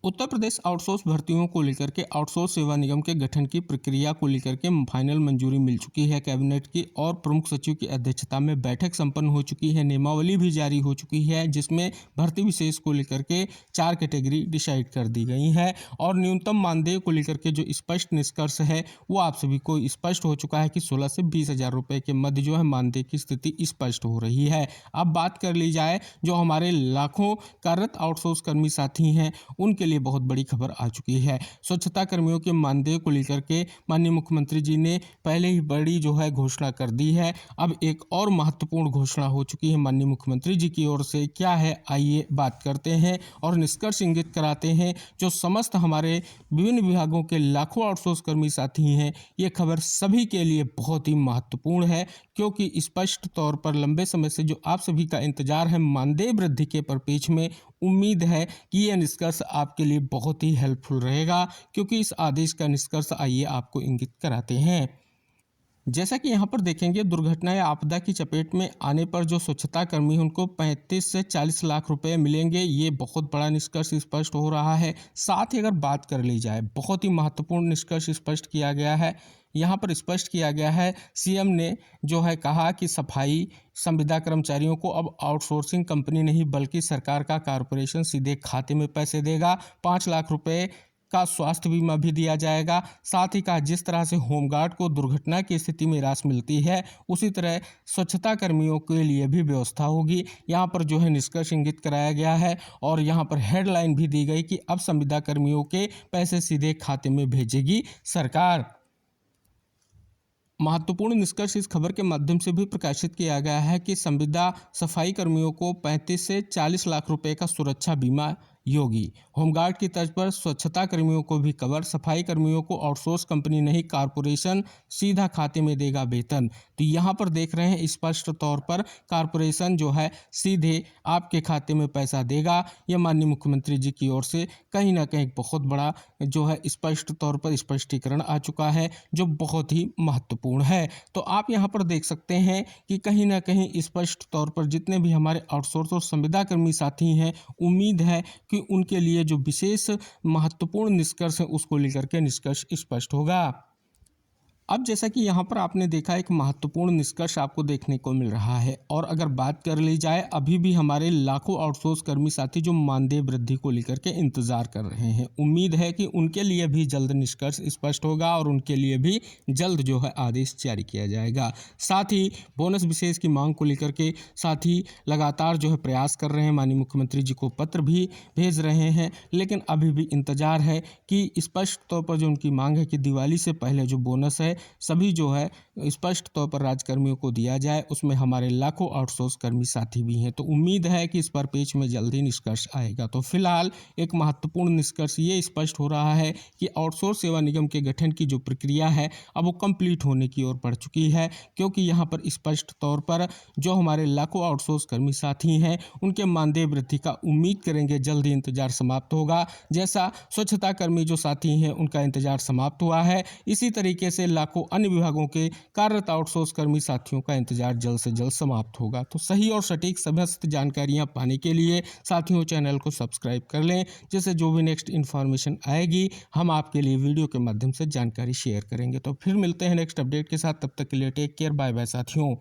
Uttar Pradesh outsource भर्तियों को लेकर के आउटसोर्स सेवा निगम के गठन की प्रक्रिया को लेकर के फाइनल मंजूरी मिल चुकी है कैबिनेट की और प्रमुख सचिव की अध्यक्षता में बैठक संपन्न हो चुकी है। नियमावली भी जारी हो चुकी है जिसमें भर्ती विशेष को लेकर के 4 कैटेगरी डिसाइड कर दी गई है और न्यूनतम मानदेय को लेकर के जो स्पष्ट निष्कर्ष है वो आप सभी को स्पष्ट हो चुका है कि 16 से 20 हजार रुपये के मध्य जो है मानदेय की स्थिति स्पष्ट हो रही है। अब बात कर ली जाए जो हमारे लाखों कार्यरत आउटसोर्स कर्मी साथी हैं उनके लिए बहुत बड़ी खबर आ चुकी है। स्वच्छता कर्मियों के मानदेय को लेकर के माननीय मुख्यमंत्री जी ने पहले ही बड़ी जो है घोषणा कर दी है। अब एक और महत्वपूर्ण घोषणा हो चुकी है माननीय मुख्यमंत्री जी की ओर से। क्या है आइए बात करते हैं और निष्कर्ष इंगित कराते हैं। जो समस्त हमारे विभिन्न विभागों के लाखों आउटसोर्स कर्मी साथी हैं, ये खबर सभी के लिए बहुत ही महत्वपूर्ण है क्योंकि स्पष्ट तौर पर लंबे समय से जो आप सभी का इंतजार है मानदेय वृद्धि के परिप्रेक्ष्य में, उम्मीद है कि यह निष्कर्ष आपके लिए बहुत ही हेल्पफुल रहेगा क्योंकि इस आदेश का निष्कर्ष आइए आपको इंगित कराते हैं। जैसा कि यहाँ पर देखेंगे, दुर्घटना या आपदा की चपेट में आने पर जो स्वच्छता कर्मी हैं उनको 35 से 40 लाख रुपए मिलेंगे। ये बहुत बड़ा निष्कर्ष स्पष्ट हो रहा है। साथ ही अगर बात कर ली जाए, बहुत ही महत्वपूर्ण निष्कर्ष स्पष्ट किया गया है। यहाँ पर स्पष्ट किया गया है, सीएम ने जो है कहा कि सफाई संविदा कर्मचारियों को अब आउटसोर्सिंग कंपनी नहीं बल्कि सरकार का कॉरपोरेशन सीधे खाते में पैसे देगा। 5 लाख रुपए का स्वास्थ्य बीमा भी दिया जाएगा। साथ ही कहा, जिस तरह से होमगार्ड को दुर्घटना की स्थिति में राशि मिलती है उसी तरह स्वच्छता कर्मियों के लिए भी व्यवस्था होगी। यहाँ पर जो है निष्कर्ष इंगित कराया गया है और यहाँ पर हेडलाइन भी दी गई कि अब संविदा कर्मियों के पैसे सीधे खाते में भेजेगी सरकार। महत्वपूर्ण निष्कर्ष इस खबर के माध्यम से भी प्रकाशित किया गया है कि संविदा सफाई कर्मियों को 35 से 40 लाख रुपए का सुरक्षा बीमा योगी। होमगार्ड की तर्ज पर स्वच्छता कर्मियों को भी कवर। सफाई कर्मियों को आउटसोर्स कंपनी नहीं कॉरपोरेशन सीधा खाते में देगा वेतन। तो यहाँ पर देख रहे हैं स्पष्ट तौर पर कॉरपोरेशन जो है सीधे आपके खाते में पैसा देगा। यह माननीय मुख्यमंत्री जी की ओर से कहीं ना कहीं बहुत बड़ा जो है स्पष्ट तौर पर स्पष्टीकरण आ चुका है जो बहुत ही महत्वपूर्ण है। तो आप यहाँ पर देख सकते हैं कि कहीं ना कहीं स्पष्ट तौर पर जितने भी हमारे आउटसोर्स और संविदा कर्मी साथी हैं, उम्मीद है कि उनके लिए जो विशेष महत्वपूर्ण निष्कर्ष है उसको लेकर के निष्कर्ष स्पष्ट होगा। अब जैसा कि यहाँ पर आपने देखा, एक महत्वपूर्ण निष्कर्ष आपको देखने को मिल रहा है और अगर बात कर ली जाए, अभी भी हमारे लाखों आउटसोर्स कर्मी साथी जो मानदेय वृद्धि को लेकर के इंतजार कर रहे हैं, उम्मीद है कि उनके लिए भी जल्द निष्कर्ष स्पष्ट होगा और उनके लिए भी जल्द जो है आदेश जारी किया जाएगा। साथ ही बोनस विशेष की मांग को लेकर के साथी लगातार जो है प्रयास कर रहे हैं, माननीय मुख्यमंत्री जी को पत्र भी भेज रहे हैं, लेकिन अभी भी इंतजार है कि स्पष्ट तौर पर जो उनकी मांग है कि दिवाली से पहले जो बोनस है सभी जो है स्पष्ट तौर पर राज्यकर्मियों को दिया जाए। उसमें हमारे लाखों आउटसोर्स कर्मी साथी भी हैं, तो उम्मीद है कि इस पर पेज में जल्दी निष्कर्ष आएगा। तो फिलहाल एक महत्वपूर्ण निष्कर्ष ये स्पष्ट हो रहा है कि आउटसोर्स सेवा निगम के गठन की जो प्रक्रिया है अब वो कंप्लीट होने की ओर बढ़ चुकी है क्योंकि यहाँ पर स्पष्ट तौर पर जो हमारे लाखों आउटसोर्स कर्मी साथी हैं उनके मानदेय वृद्धि का उम्मीद करेंगे जल्दी इंतजार समाप्त होगा। जैसा स्वच्छता कर्मी जो साथी हैं उनका इंतजार समाप्त हुआ है, इसी तरीके से लाखों अन्य विभागों के कार्यरत आउटसोर्स कर्मी साथियों का इंतजार जल्द से जल्द समाप्त होगा। तो सही और सटीक समस्त जानकारियां पाने के लिए साथियों चैनल को सब्सक्राइब कर लें, जिससे जो भी नेक्स्ट इन्फॉर्मेशन आएगी हम आपके लिए वीडियो के माध्यम से जानकारी शेयर करेंगे। तो फिर मिलते हैं नेक्स्ट अपडेट के साथ, तब तक के लिए टेक केयर, बाय बाय साथियों।